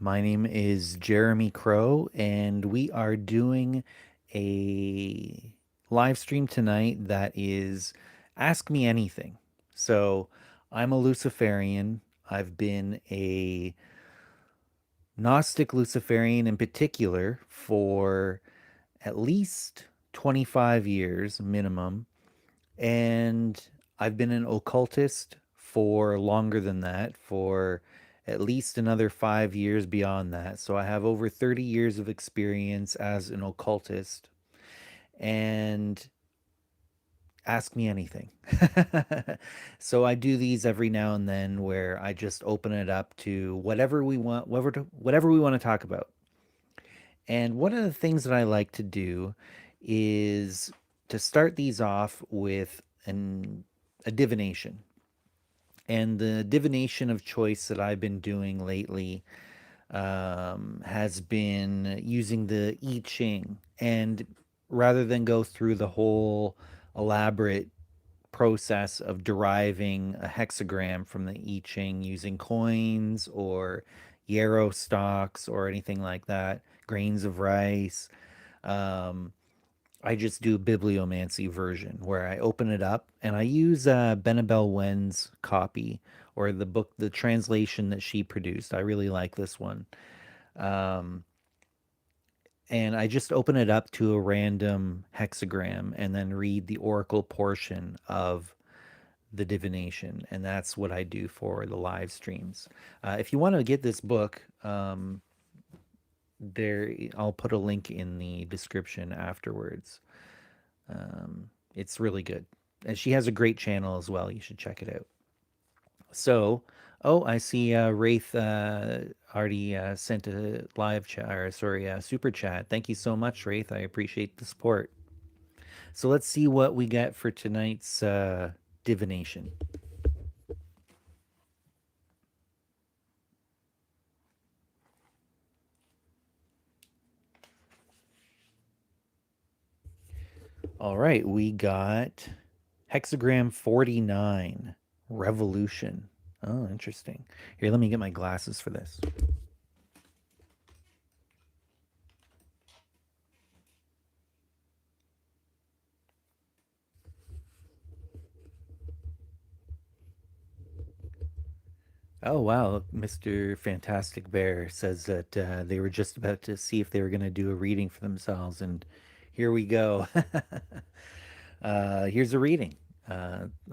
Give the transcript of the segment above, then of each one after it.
My name is Jeremy Crow, and we are doing a live stream tonight that is Ask Me Anything. So, I'm a Luciferian. I've been a Gnostic Luciferian in particular for at least 25 years minimum, and I've been an occultist for longer than that, for at least another 5 years beyond that. So I have over 30 years of experience as an occultist. And ask me anything. So I do these every now and then where I just open it up to whatever we want to talk about. And one of the things that I like to do is to start these off with a divination. And the divination of choice that I've been doing lately has been using the I Ching. And rather than go through the whole elaborate process of deriving a hexagram from the I Ching using coins or yarrow stalks or anything like that, grains of rice, um, I just do a bibliomancy version where I open it up and I use Benabel Wen's copy or the book, the translation that she produced. I really like this one. Um, and I just open it up to a random hexagram and then read the oracle portion of the divination. And that's what I do for the live streams. If you want to get this book, I'll put a link in the description afterwards. It's really good. And she has a great channel as well. You should check it out. So, oh, I see Wraith already sent a live chat, or sorry, super chat. Thank you so much, Wraith. I appreciate the support. So let's see what we get for tonight's divination. All right, we got hexagram 49, revolution. Oh, interesting. Here, let me get my glasses for this. Oh wow, Mr. Fantastic Bear says that they were just about to see if they were going to do a reading for themselves, and here we go. Here's a reading.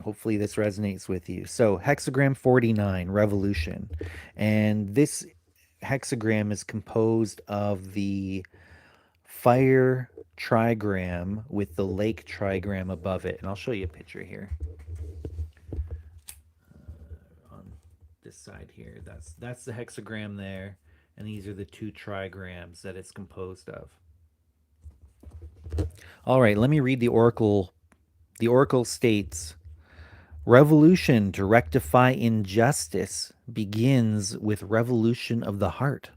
Hopefully, this resonates with you. So, hexagram 49, revolution. And this hexagram is composed of the fire trigram with the lake trigram above it. And I'll show you a picture here on this side here. That's the hexagram there, and these are the two trigrams that it's composed of. All right, let me read the oracle. The oracle states, revolution to rectify injustice begins with revolution of the heart.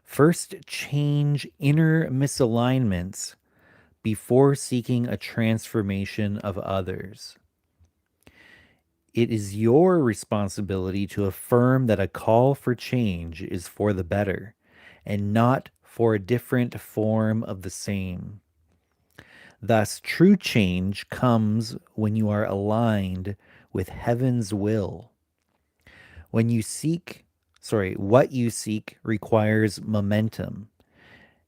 First, change inner misalignments before seeking a transformation of others. It is your responsibility to affirm that a call for change is for the better and not for a different form of the same. Thus, true change comes when you are aligned with heaven's will. When you seek, what you seek requires momentum.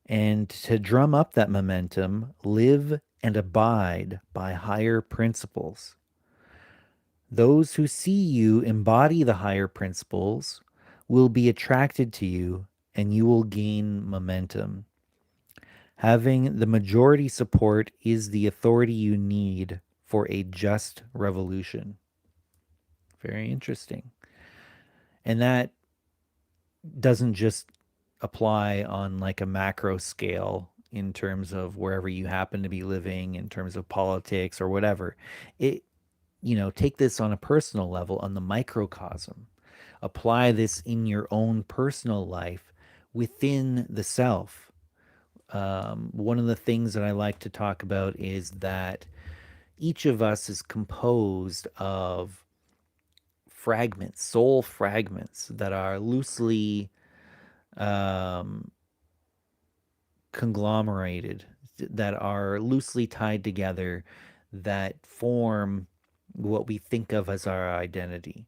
And to drum up that momentum, live and abide by higher principles. Those who see you embody the higher principles will be attracted to you and you will gain momentum. Having the majority support is the authority you need for a just revolution. Very interesting. And that doesn't just apply on like a macro scale in terms of wherever you happen to be living, in terms of politics or whatever. It, take this on a personal level, on the microcosm. Apply this in your own personal life within the self. One of the things that I like to talk about is that each of us is composed of fragments, soul fragments that are loosely um, conglomerated, that are loosely tied together, that form what we think of as our identity,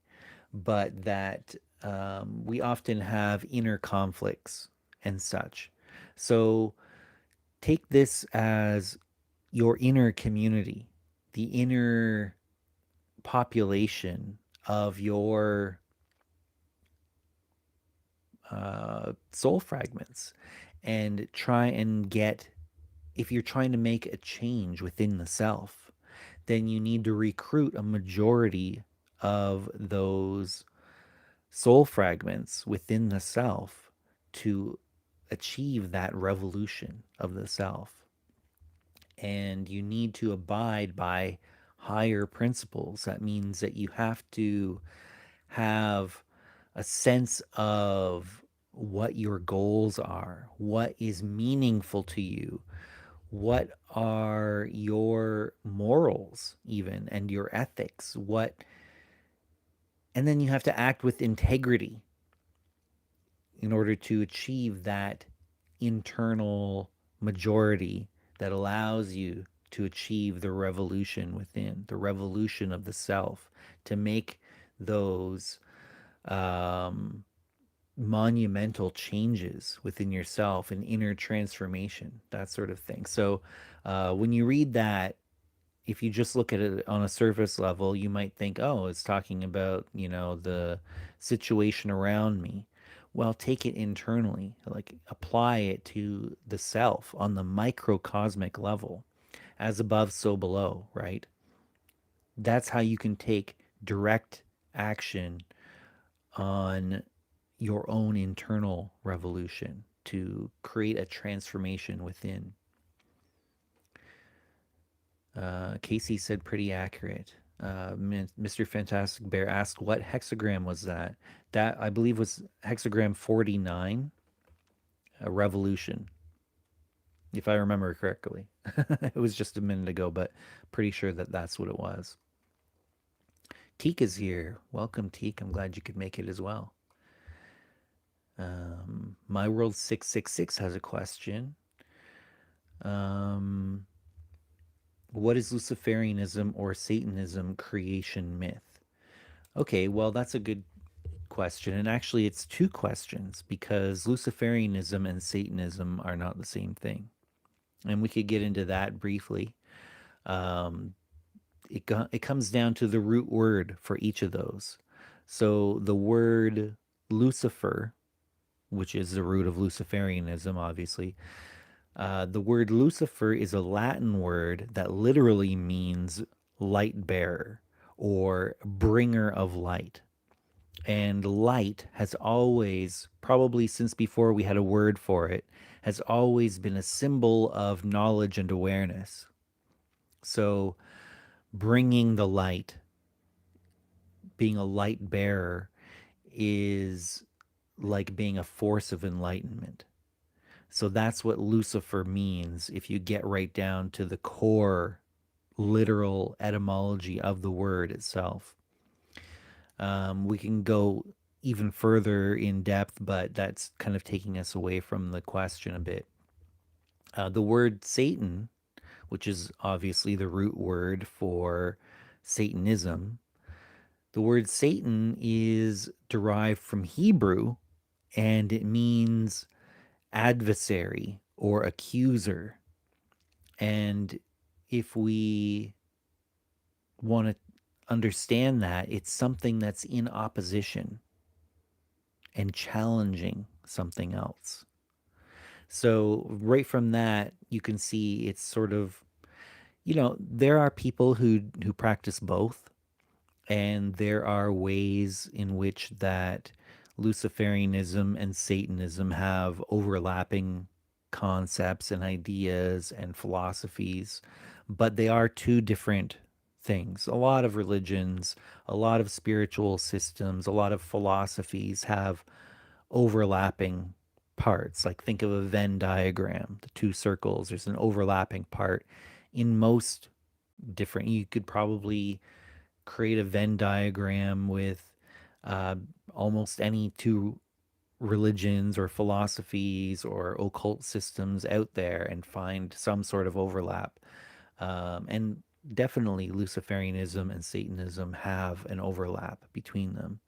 but that we often have inner conflicts and such. So take this as your inner community, the inner population of your soul fragments, and try and get, if you're trying to make a change within the self, then you need to recruit a majority of those soul fragments within the self to achieve that revolution of the self. And you need to abide by higher principles. That means that you have to have a sense of what your goals are, what is meaningful to you, what are your morals, even, and your ethics, and then you have to act with integrity in order to achieve that internal majority that allows you to achieve the revolution within, the revolution of the self, to make those um, monumental changes within yourself, an inner transformation, that sort of thing. So when you read that, if you just look at it on a surface level, you might think, oh, it's talking about, the situation around me. Well, take it internally, like apply it to the self on the microcosmic level, as above, so below, right? That's how you can take direct action on your own internal revolution to create a transformation within. Casey said pretty accurate. Mr. Fantastic Bear asked, what hexagram was that? That, I believe, was hexagram 49, a revolution, if I remember correctly. It was just a minute ago, but pretty sure that that's what it was. Teak is here. Welcome, Teak. I'm glad you could make it as well. My World 666 has a question. Um, what is Luciferianism or Satanism creation myth? Okay, well, that's a good question. And actually, it's two questions, because Luciferianism and Satanism are not the same thing. And we could get into that briefly. Um, it comes down to the root word for each of those. So the word Lucifer, which is the root of Luciferianism, obviously, the word Lucifer is a Latin word that literally means light bearer or bringer of light. And light has always, probably since before we had a word for it, has always been a symbol of knowledge and awareness. So bringing the light, being a light bearer, is like being a force of enlightenment. So that's what Lucifer means if you get right down to the core literal etymology of the word itself. We can go even further in depth, but that's kind of taking us away from the question a bit. The word Satan, which is obviously the root word for Satanism, the word Satan is derived from Hebrew, and it means adversary or accuser. And if we want to understand that, it's something that's in opposition and challenging something else. So, right from that, you can see it's sort of, there are people who practice both, and there are ways in which that Luciferianism and Satanism have overlapping concepts and ideas and philosophies, but they are two different things. A lot of religions, a lot of spiritual systems, a lot of philosophies have overlapping parts. Like, think of a Venn diagram, the two circles, there's an overlapping part in most different. You could probably create a Venn diagram with uh, almost any two religions or philosophies or occult systems out there and find some sort of overlap. And definitely Luciferianism and Satanism have an overlap between them,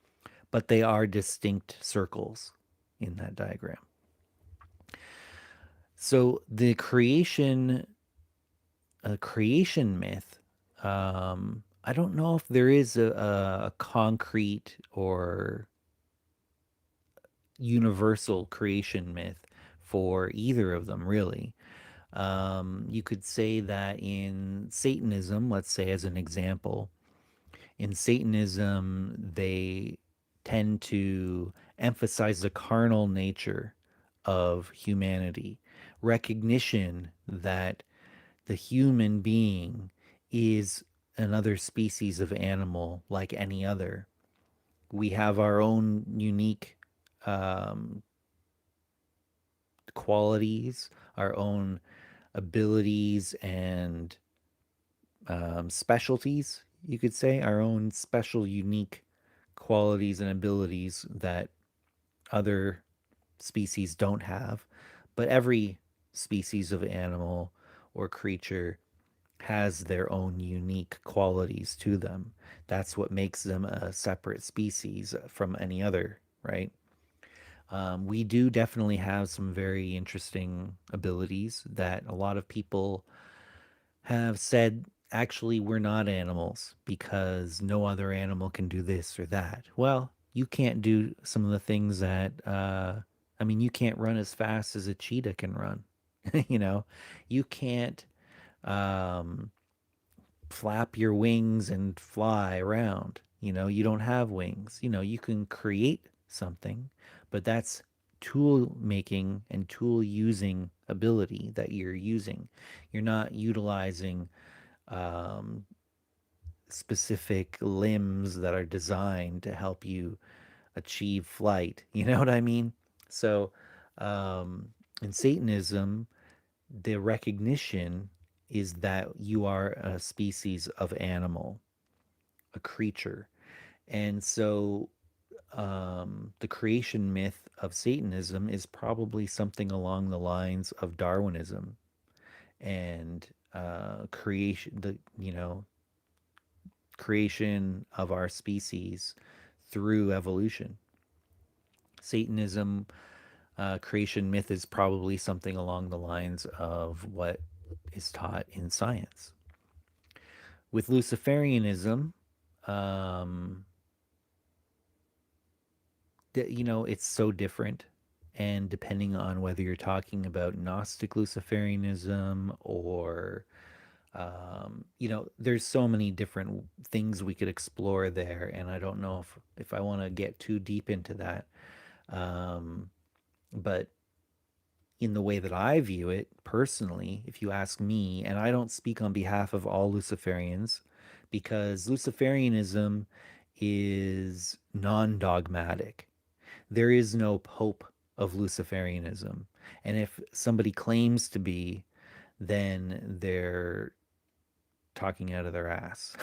but they are distinct circles in that diagram. So the creation myth, I don't know if there is a concrete or universal creation myth for either of them, really. You could say that in Satanism, let's say as an example, in Satanism, they tend to emphasize the carnal nature of humanity, recognition that the human being is another species of animal like any other. We have our own unique um, qualities, our own abilities and specialties, you could say, our own special, unique qualities and abilities that other species don't have. But every species of animal or creature has their own unique qualities to them. That's what makes them a separate species from any other, right? We do definitely have some very interesting abilities that a lot of people have said actually we're not animals because no other animal can do this or that. Well, you can't do some of the things that, I mean, you can't run as fast as a cheetah can run. You know, you can't um, flap your wings and fly around. You know, you don't have wings. You know, you can create something, but that's tool making and tool using ability that you're using. You're not utilizing um, specific limbs that are designed to help you achieve flight. You know what I mean? So, um, in Satanism, the recognition is that you are a species of animal, a creature. And so the creation myth of Satanism is probably something along the lines of Darwinism and creation, creation of our species through evolution. Satanism creation myth is probably something along the lines of what is taught in science. With Luciferianism, um, it's so different. And depending on whether you're talking about Gnostic Luciferianism or, there's so many different things we could explore there. And I don't know if I want to get too deep into that. Um, but in the way that I view it personally, if you ask me, and I don't speak on behalf of all Luciferians, because Luciferianism is non dogmatic. There is no pope of Luciferianism. And if somebody claims to be, then they're talking out of their ass.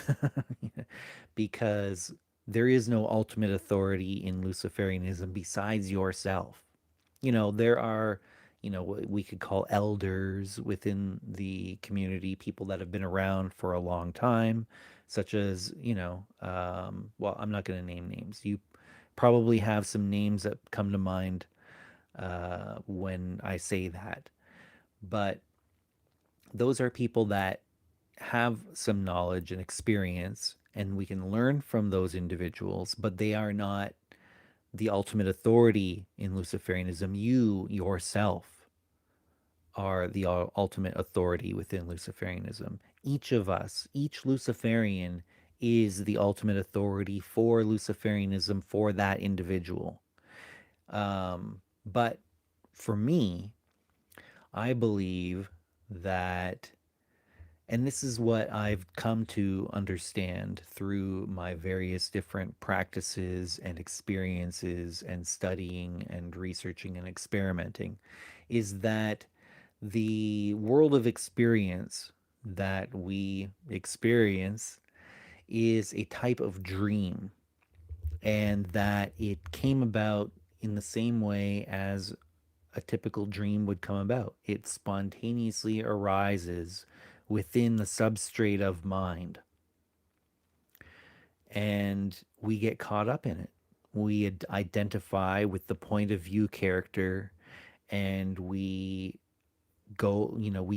Because there is no ultimate authority in Luciferianism besides yourself. There are, what we could call elders within the community, people that have been around for a long time, such as, well, I'm not going to name names. You probably have some names that come to mind when I say that. But those are people that have some knowledge and experience, and we can learn from those individuals, but they are not the ultimate authority in Luciferianism. You yourself are the ultimate authority within Luciferianism. Each of us, each Luciferian, is the ultimate authority for Luciferianism for that individual. But for me, I believe that, and this is what I've come to understand through my various different practices and experiences and studying and researching and experimenting, is that the world of experience that we experience is a type of dream, and that it came about in the same way as a typical dream would come about. It spontaneously arises within the substrate of mind, and we get caught up in it. We identify with the point of view character, and we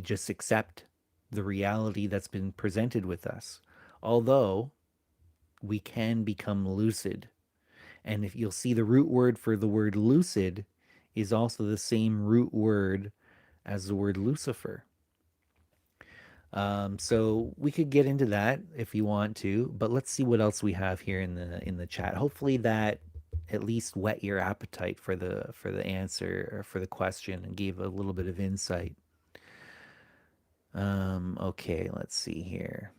just accept the reality that's been presented with us. Although we can become lucid. And if you'll see, the root word for the word lucid is also the same root word as the word Lucifer. So we could get into that if you want to, but let's see what else we have here in the chat. Hopefully that at least whet your appetite for the answer or for the question and gave a little bit of insight. Okay, let's see here.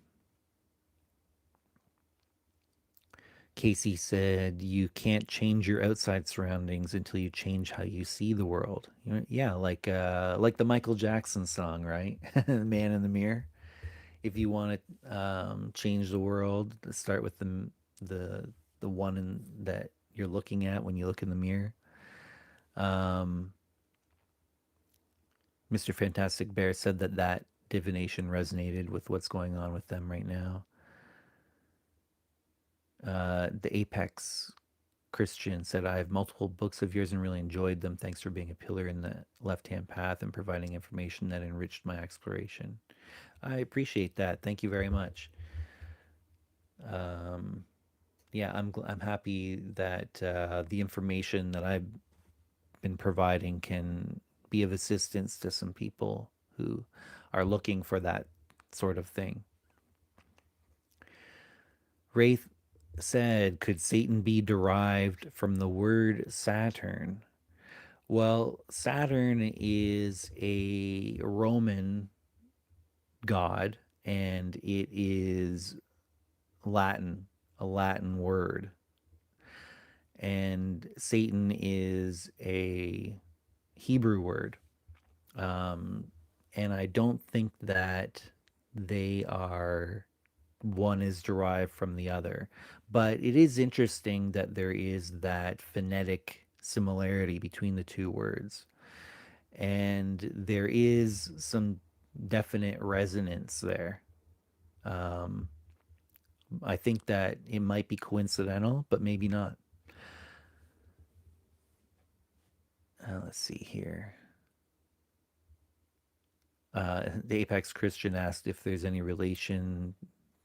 Casey said, "You can't change your outside surroundings until you change how you see the world." Yeah, like the Michael Jackson song, right? "Man in the Mirror." If you want to change the world, start with the the one that you're looking at when you look in the mirror. Um, Mr. Fantastic Bear said that that divination resonated with what's going on with them right now. The Apex Christian said, "I have multiple books of yours and really enjoyed them. Thanks for being a pillar in the left hand path and providing information that enriched my exploration." I appreciate that. Thank you very much. Um, yeah, I'm happy that the information that I've been providing can be of assistance to some people who are looking for that sort of thing. Wraith said, "Could Satan be derived from the word Saturn?" Well, Saturn is a Roman god, and it is Latin, a Latin word. And Satan is a Hebrew word. Um, and I don't think that they are, one is derived from the other. But it is interesting that there is that phonetic similarity between the two words. And there is some definite resonance there. Um, I think that it might be coincidental, but maybe not. Let's see here. The Apex Christian asked if there's any relation,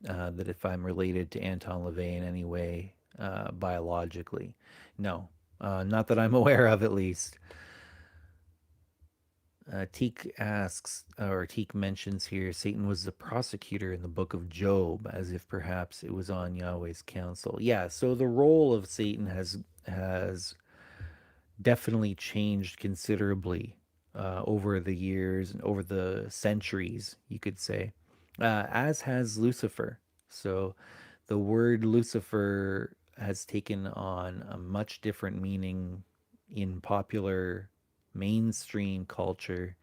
that if I'm related to Anton LaVey in any way, biologically. No, not that I'm aware of, at least. Teak asks, or Teak mentions here, Satan was the prosecutor in the book of Job, as if perhaps it was on Yahweh's counsel. Yeah, so the role of Satan has definitely changed considerably over the years and over the centuries, you could say, as has Lucifer. So the word Lucifer has taken on a much different meaning in popular mainstream culture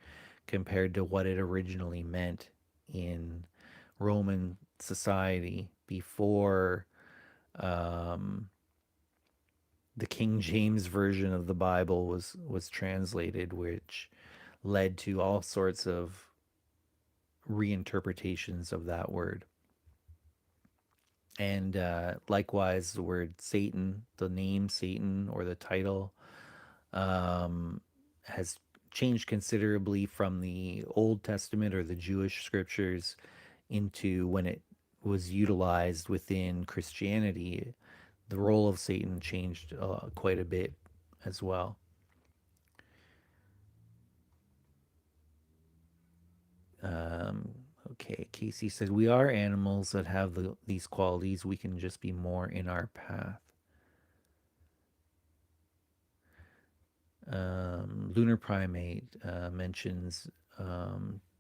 compared to what it originally meant in Roman society before um, the King James version of the Bible was translated, which led to all sorts of reinterpretations of that word. And likewise, the word Satan, the name Satan or the title, um, has changed considerably from the Old Testament or the Jewish scriptures into when it was utilized within Christianity. The role of Satan changed quite a bit as well. Um, okay, Casey said, "We are animals that have these qualities. We can just be more in our path." Lunar Primate mentions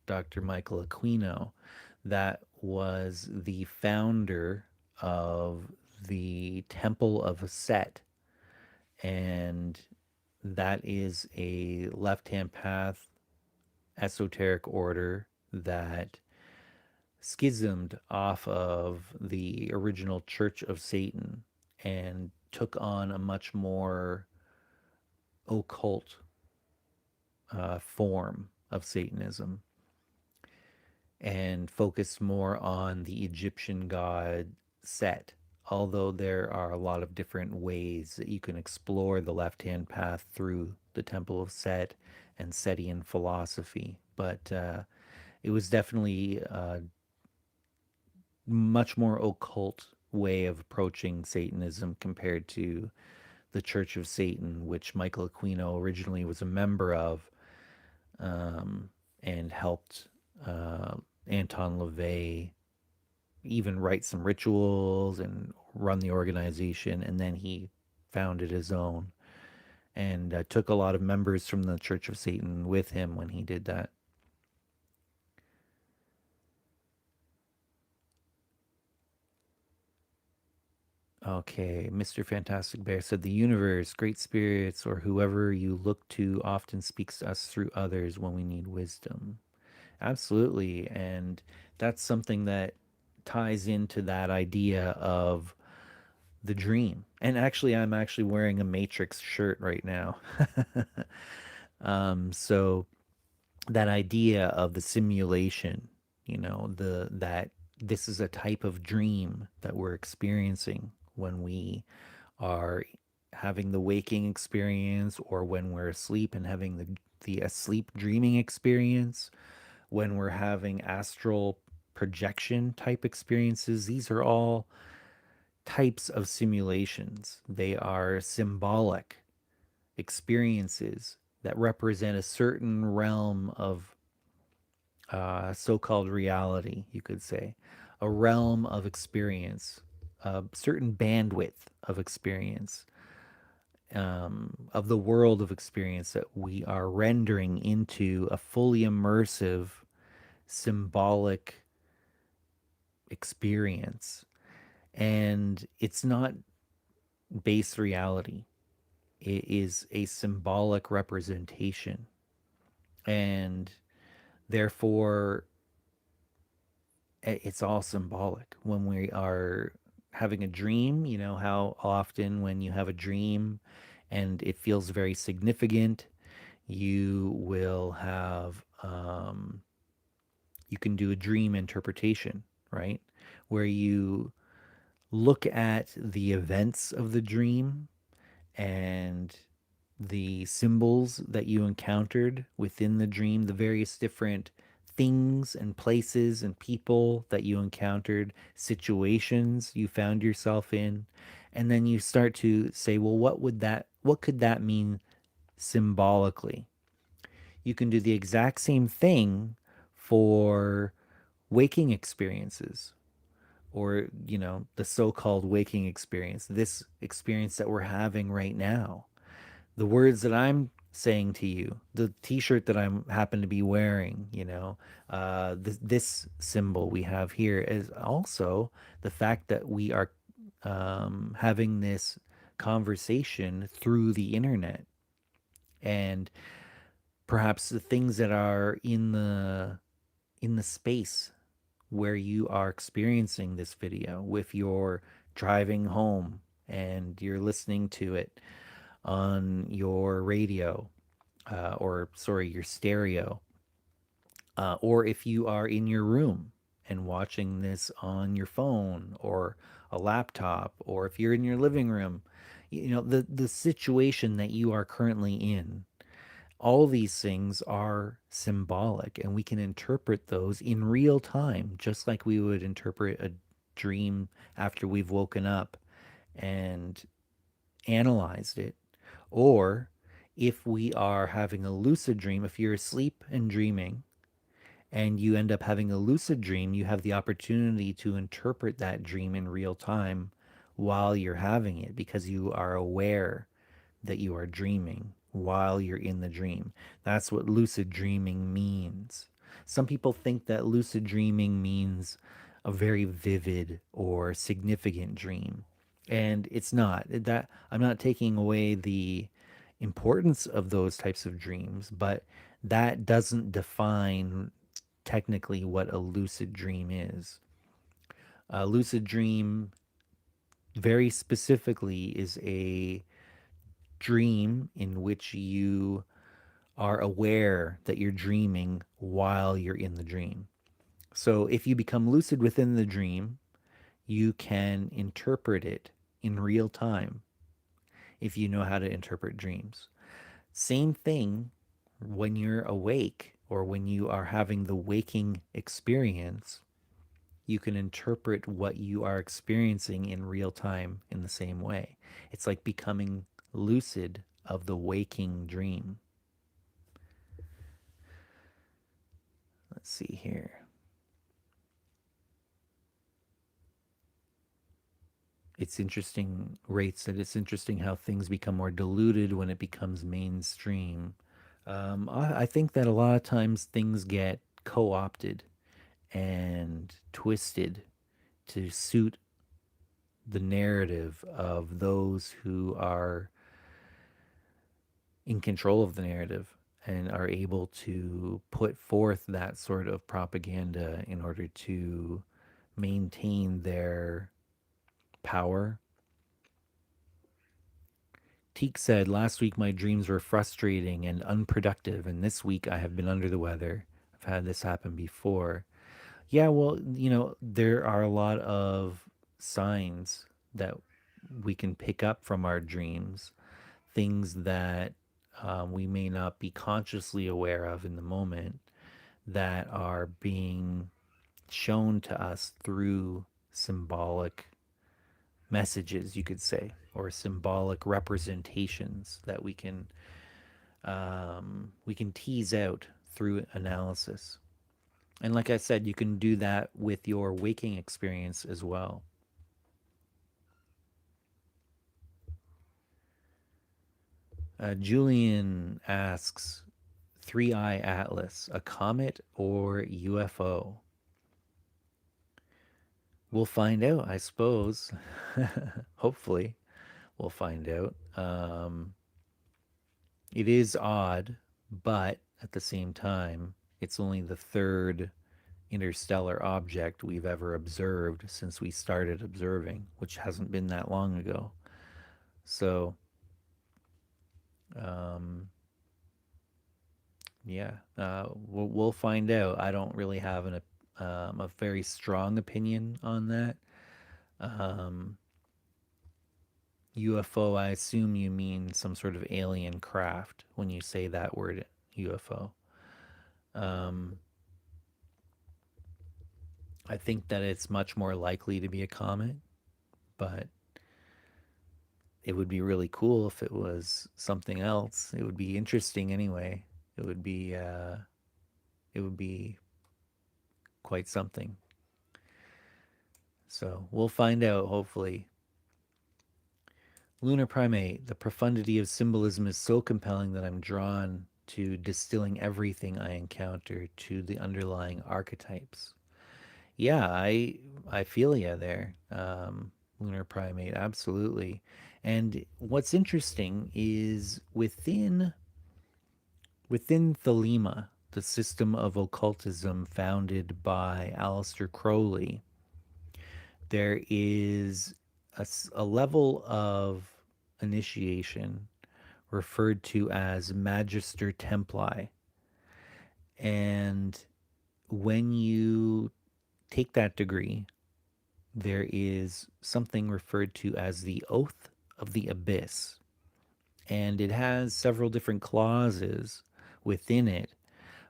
Dr. Michael Aquino, that was the founder of the Temple of Set, and that is a left hand path esoteric order that schismed off of the original Church of Satan and took on a much more occult form of Satanism and focused more on the Egyptian god Set. Although there are a lot of different ways that you can explore the left hand path through the Temple of Set and Setian philosophy. But it was definitely a much more occult way of approaching Satanism compared to the Church of Satan, which Michael Aquino originally was a member of, um, and helped Anton LaVey even write some rituals and run the organization. And then he founded his own and took a lot of members from the Church of Satan with him when he did that. Okay, Mr. Fantastic Bear said the universe, great spirits, or whoever you look to often speaks to us through others when we need wisdom. Absolutely. And that's something that ties into that idea of the dream. And actually, I'm actually wearing a Matrix shirt right now. So that idea of the simulation, the that this is a type of dream that we're experiencing when we are having the waking experience or when we're asleep and having the asleep dreaming experience, when we're having astral projection type experiences. These are all types of simulations. They are symbolic experiences that represent a certain realm of so called reality, you could say, a realm of experience, a certain bandwidth of experience, of the world of experience that we are rendering into a fully immersive, symbolic experience. And it's not base reality, it is a symbolic representation. And therefore, it's all symbolic. When we are having a dream, you know how often when you have a dream and it feels very significant, you will have, you can do a dream interpretation, right? Where you look at the events of the dream and the symbols that you encountered within the dream, the various different things and places and people that you encountered, situations you found yourself in. And then you start to say, well, what could that mean symbolically? You can do the exact same thing for waking experiences or, the so called waking experience, this experience that we're having right now. The words that I'm saying to you, the T-shirt that I'm happen to be wearing, this symbol we have here is also the fact that we are having this conversation through the internet, and perhaps the things that are in the space where you are experiencing this video, if you're driving home and you're listening to it on your radio, or sorry, your stereo, or if you are in your room and watching this on your phone or a laptop, or if you're in your living room, the situation that you are currently in, all these things are symbolic and we can interpret those in real time, just like we would interpret a dream after we've woken up and analyzed it. Or if we are having a lucid dream, if you're asleep and dreaming and you end up having a lucid dream, you have the opportunity to interpret that dream in real time while you're having it because you are aware that you are dreaming while you're in the dream. That's what lucid dreaming means. Some people think that lucid dreaming means a very vivid or significant dream. And it's not. That I'm not taking away the importance of those types of dreams, but that doesn't define technically what a lucid dream is. A lucid dream very specifically is a dream in which you are aware that you're dreaming while you're in the dream. So if you become lucid within the dream, you can interpret it in real time if you know how to interpret dreams. Same thing when you're awake or when you are having the waking experience, you can interpret what you are experiencing in real time in the same way. It's like becoming lucid of the waking dream. Let's see here. It's interesting, Rate said it's interesting how things become more diluted when it becomes mainstream. I think that a lot of times things get co opted and twisted to suit the narrative of those who are in control of the narrative and are able to put forth that sort of propaganda in order to maintain their power. Teak said, last week my dreams were frustrating and unproductive, and this week I have been under the weather. I've had this happen before. Yeah, well, there are a lot of signs that we can pick up from our dreams, things that we may not be consciously aware of in the moment that are being shown to us through symbolic messages, you could say, or symbolic representations that we can tease out through analysis. And like I said, you can do that with your waking experience as well. Julian asks, Three Eye Atlas, a comet or UFO? We'll find out, I suppose. Hopefully, we'll find out. It is odd, but at the same time, it's only the third interstellar object we've ever observed since we started observing, which hasn't been that long ago. So, um, yeah, we'll find out. I don't really have a very strong opinion on that. Um, UFO, I assume you mean some sort of alien craft when you say that word UFO. Um, I think that it's much more likely to be a comet, but it would be really cool if it was something else. It would be interesting anyway. It would be uh, it would be quite something. So we'll find out hopefully. Lunar Primate, the profundity of symbolism is so compelling that I'm drawn to distilling everything I encounter to the underlying archetypes. Yeah, I feel ya there, Lunar Primate, absolutely. And what's interesting is within Thelema, the system of occultism founded by Aleister Crowley, there is a level of initiation referred to as Magister Templi. And when you take that degree, there is something referred to as the Oath of the Abyss. And it has several different clauses within it,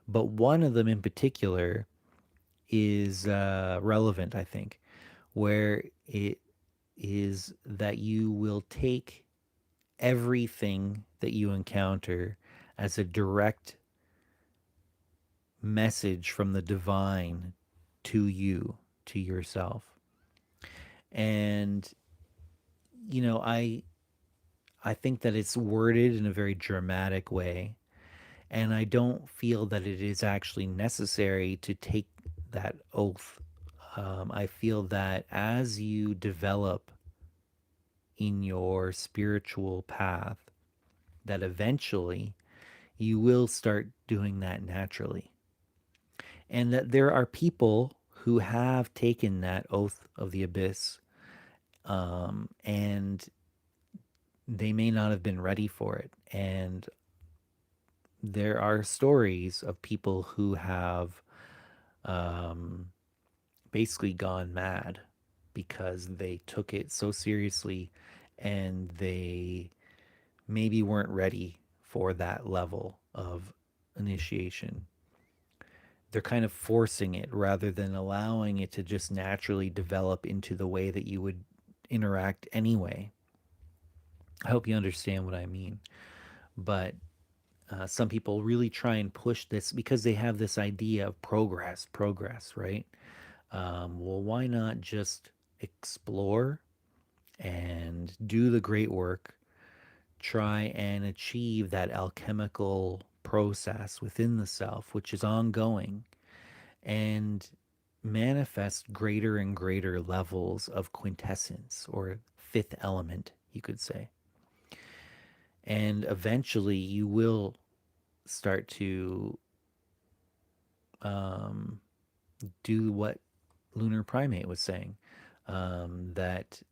but one of them in particular is relevant, I think, where it is that you will take everything that you encounter as a direct message from the divine to you, to yourself. And you know, I think that it's worded in a very dramatic way, and I don't feel that it is actually necessary to take that oath. I feel that as you develop in your spiritual path, that eventually you will start doing that naturally. And that there are people who have taken that oath of the abyss, and they may not have been ready for it. And there are stories of people who have um, basically gone mad because they took it so seriously and they maybe weren't ready for that level of initiation. They're kind of forcing it rather than allowing it to just naturally develop into the way that you would interact anyway. I hope you understand what I mean. But some people really try and push this because they have this idea of progress, right? Well, why not just explore and do the great work, try and achieve that alchemical process within the self, which is ongoing, and manifest greater and greater levels of quintessence or fifth element, you could say. And eventually you will start to um, do what Lunar Primate was saying, that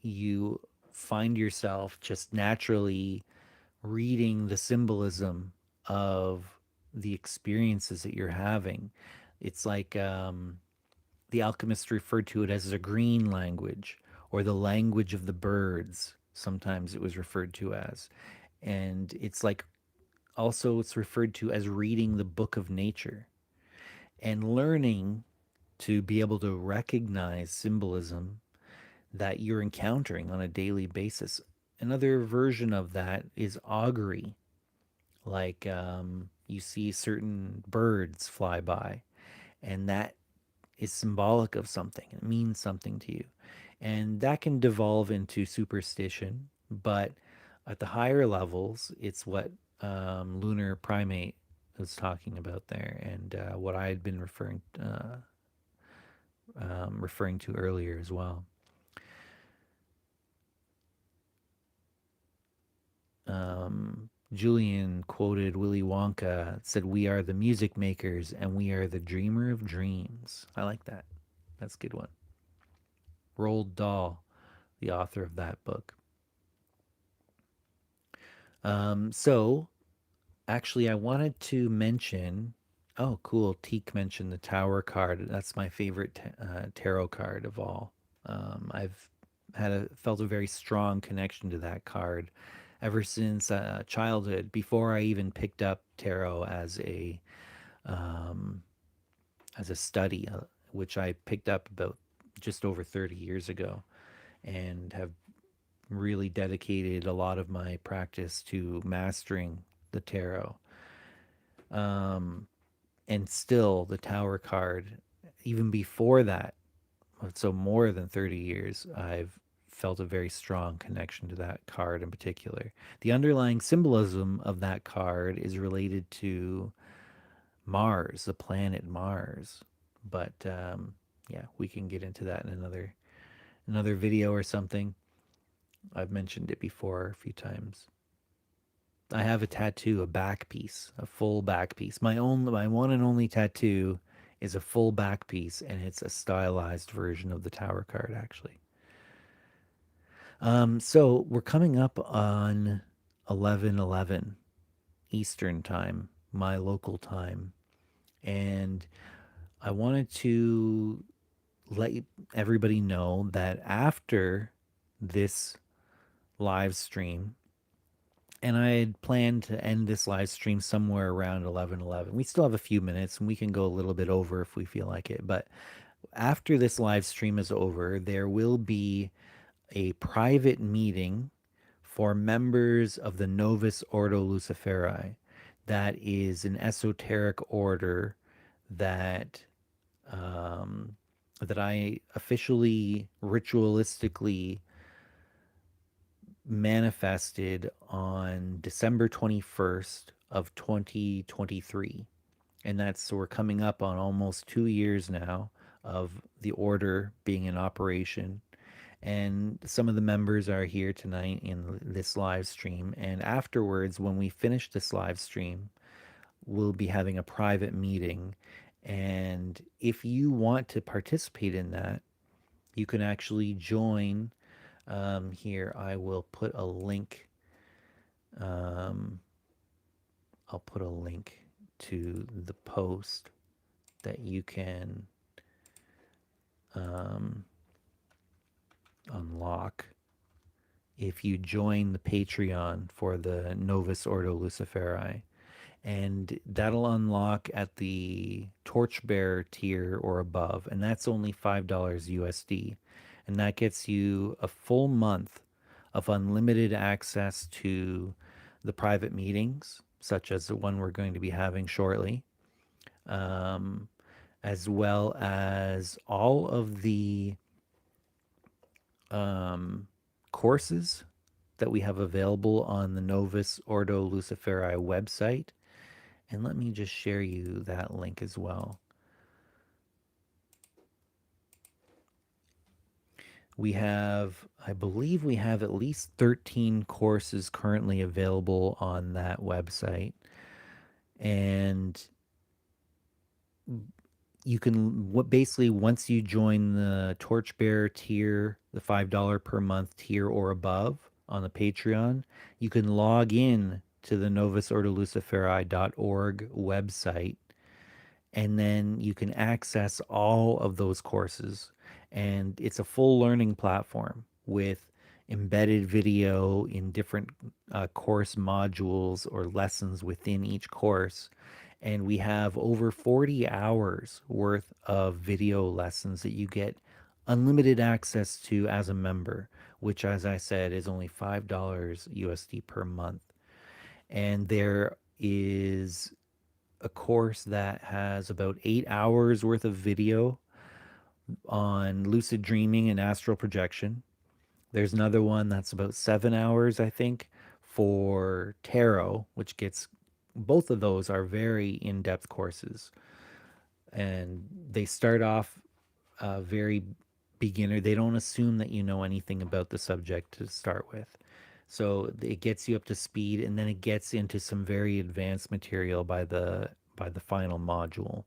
you find yourself just naturally reading the symbolism of the experiences that you're having. It's like the alchemists referred to it as a green language or the language of the birds. Sometimes it was referred to as. And it's like also it's referred to as reading the book of nature and learning to be able to recognize symbolism that you're encountering on a daily basis. Another version of that is augury, like you see certain birds fly by, and that is symbolic of something. It means something to you. And that can devolve into superstition, but at the higher levels, it's what Lunar Primate was talking about there, and what I had been referring to earlier as well. Julian quoted Willy Wonka, said, "We are the music makers and we are the dreamer of dreams." I like that. That's a good one. Roald Dahl, the author of that book. So, actually, I wanted to mention. Oh, cool. Teak mentioned the Tower card. That's my favorite tarot card of all. I've felt a very strong connection to that card ever since childhood. Before I even picked up tarot um, as a study, which I picked up about just over 30 years ago, and have really dedicated a lot of my practice to mastering the tarot. Um, and still, the Tower card, even before that, so more than 30 years, I've felt a very strong connection to that card in particular. The underlying symbolism of that card is related to Mars, the planet Mars. But yeah, we can get into that in another video or something. I've mentioned it before a few times. I have a tattoo, a back piece, a full back piece. My one and only tattoo is a full back piece, and it's a stylized version of the Tower card, actually. So we're coming up on 11:11 Eastern time, my local time, and I wanted to let everybody know that after this live stream, and I had planned to end this live stream somewhere around 11:11. We still have a few minutes and we can go a little bit over if we feel like it. But after this live stream is over, there will be a private meeting for members of the Novus Ordo Luciferi. That is an esoteric order that um, that I officially ritualistically manifested on December 21st of 2023. And that's so we're coming up on almost 2 years now of the order being in operation. And some of the members are here tonight in this live stream. And afterwards, when we finish this live stream, we'll be having a private meeting. And if you want to participate in that, you can actually join Here, I will put a link. Um, I'll put a link to the post that you can um, unlock if you join the Patreon for the Novus Ordo Luciferi. And that'll unlock at the Torchbearer tier or above, and that's only $5 USD. And that gets you a full month of unlimited access to the private meetings, such as the one we're going to be having shortly, um, as well as all of the um, courses that we have available on the Novus Ordo Luciferi website. And let me just share you that link as well. We have, I believe we have at least 13 courses currently available on that website. And you can, what basically, once you join the Torchbearer tier, the $5 per month tier or above on the Patreon, you can log in to the novusorderluciferi.org website, and then you can access all of those courses. And it's a full learning platform with embedded video in different course modules or lessons within each course. And we have over 40 hours worth of video lessons that you get unlimited access to as a member, which, as I said, is only $5 USD per month. And there is a course that has about 8 hours worth of video on lucid dreaming and astral projection. There's another one that's about 7 hours, I think, for tarot, which gets, both of those are very in depth courses. And they start off very beginner. They don't assume that you know anything about the subject to start with. So it gets you up to speed, and then it gets into some very advanced material by the final module.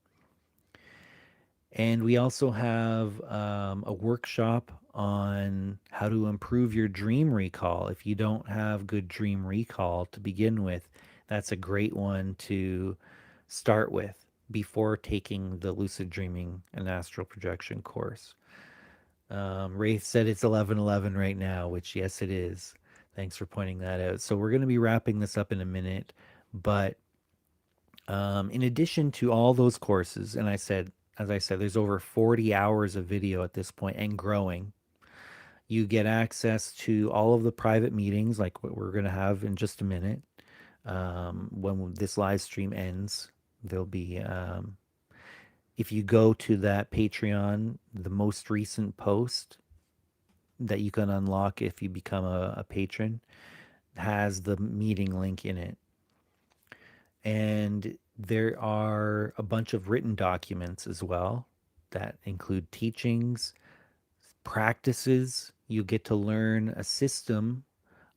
And we also have a workshop on how to improve your dream recall. If you don't have good dream recall to begin with, that's a great one to start with before taking the lucid dreaming and astral projection course. Wraith said it's 11:11 right now, which yes, it is. Thanks for pointing that out. So we're going to be wrapping this up in a minute, but in addition to all those courses, and as I said, there's over 40 hours of video at this point and growing. You get access to all of the private meetings, like what we're going to have in just a minute. When this live stream ends, there'll be, if you go to that Patreon, the most recent post that you can unlock if you become a patron has the meeting link in it. And there are a bunch of written documents as well that include teachings, practices. You get to learn a system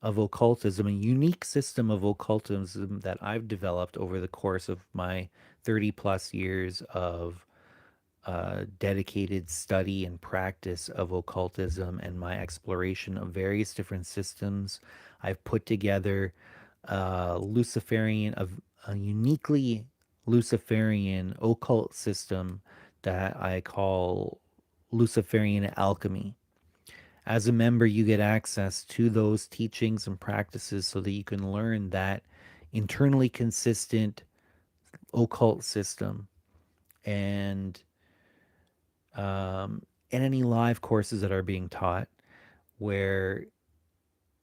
of occultism, a unique system of occultism that I've developed over the course of my 30 plus years of dedicated study and practice of occultism and my exploration of various different systems. I've put together Luciferian, a uniquely Luciferian occult system that I call Luciferian alchemy. As a member, you get access to those teachings and practices so that you can learn that internally consistent occult system, and and any live courses that are being taught where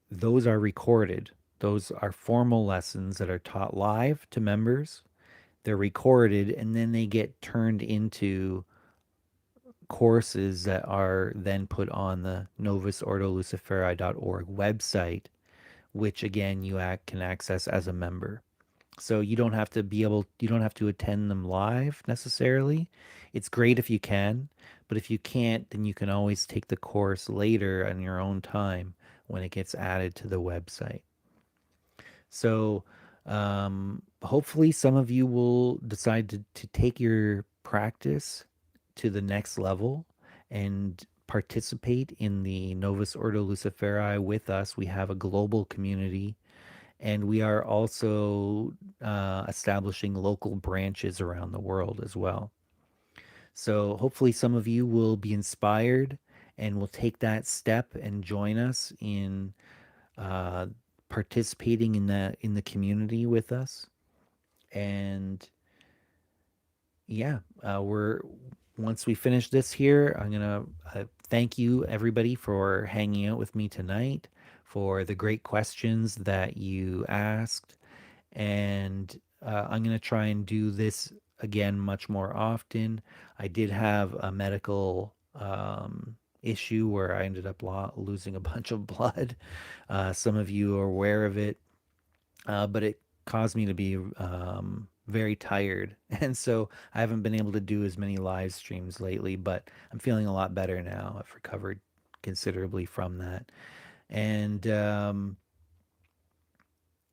those are recorded. Those are formal lessons that are taught live to members. They're recorded and then they get turned into courses that are then put on the novusordoluciferi.org website, which again can access as a member. So you don't have to attend them live necessarily. It's great if you can, but if you can't, then you can always take the course later on your own time when it gets added to the website. So hopefully some of you will decide to take your practice to the next level and participate in the Novus Ordo Luciferi with us. We have a global community, and we are also establishing local branches around the world as well. So hopefully, some of you will be inspired and will take that step and join us in uh, participating in the community with us. And yeah, we're once we finish this here, I'm gonna thank you everybody for hanging out with me tonight, for the great questions that you asked, and I'm gonna try and do this again much more often. I did have a medical issue where I ended up losing a bunch of blood. Some of you are aware of it, but it caused me to be very tired. And so I haven't been able to do as many live streams lately, but I'm feeling a lot better now. I've recovered considerably from that. And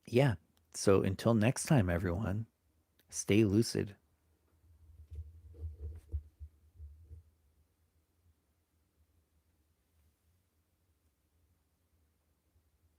yeah, so until next time, everyone, stay lucid.